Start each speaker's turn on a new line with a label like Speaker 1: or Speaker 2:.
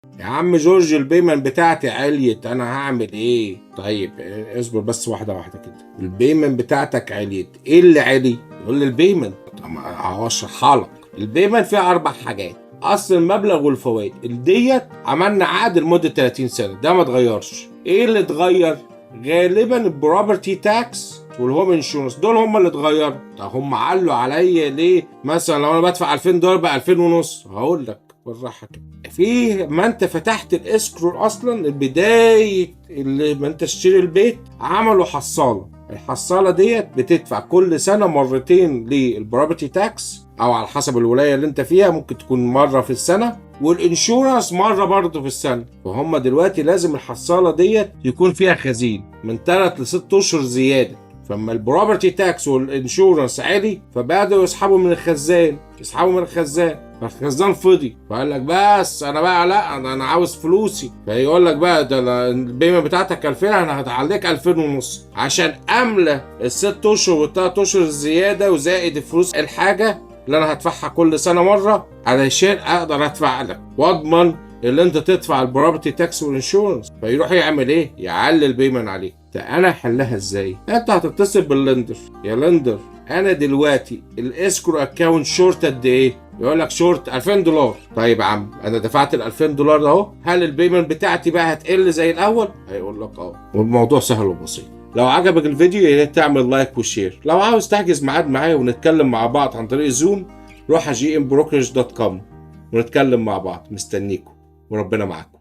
Speaker 1: يا عم جورج البيمن بتاعتي عليت، انا هعمل ايه؟ طيب اصبر بس واحده واحده كده. البيمن بتاعتك عليت، ايه اللي علي؟ يقول لي البيمن. طب هشرحها لك. البيمن فيها 4 حاجات: اصل المبلغ والفوائد. ديت عملنا عقد لمده 30 سنه، ده ما اتغيرش. ايه اللي اتغير؟ غالبا البروبرتي تاكس والهوم انشورنس، دول هم اللي اتغيروا. طب هم علوا عليا ليه؟ مثلا لو انا بدفع $2000 بقى 2500. هقول لك بالراحه كده. في ما انت فتحت الاسكرو اصلا، البدايه اللي ما انت تشتري البيت عملوا حصاله. الحصاله ديت بتدفع كل سنه مرتين للبروبرتي تاكس، او على حسب الولايه اللي انت فيها ممكن تكون مره في السنه، والانشورنس مره برضه في السنه. فهم دلوقتي لازم الحصاله ديت يكون فيها خزين من 3 ل6 اشهر زياده. فاما البروبرتي تاكس والانشورنس عالي، فبداوا يسحبوا من الخزان، فالخزان فضي. فقال لك بس انا بقى لا، انا عاوز فلوسي. فيقول لك بقى ده البيمه بتاعتك 2000، انا هتعليك 2500 عشان املى ال6 اشهر وال3 اشهر الزياده، وزائد الفلوس الحاجه اللي انا هدفعها كل سنه مره، علشان اقدر ادفع لك واضمن اللي انت تدفع البروبرتي تاكس والانشورنس. فيروح يعمل ايه؟ يعلي البيمن عليك. ده انا احلها ازاي؟ انت هتتصل باللندر: يا لندر انا دلوقتي الاسكرو اكاونت شورت قد ايه؟ يقول لك شورت $2000. طيب يا عم انا دفعت $2000 ده اهو، هل البيمن بتاعتي بقى هتقل زي الاول؟ هيقول لك اه. والموضوع سهل وبسيط. لو عجبك الفيديو يا ريت تعمل لايك وشير. لو عاوز تحجز ميعاد معايا ونتكلم مع بعض عن طريق زوم، روح على gmbrokerage.com ونتكلم مع بعض. مستنيكم وربنا معاكم.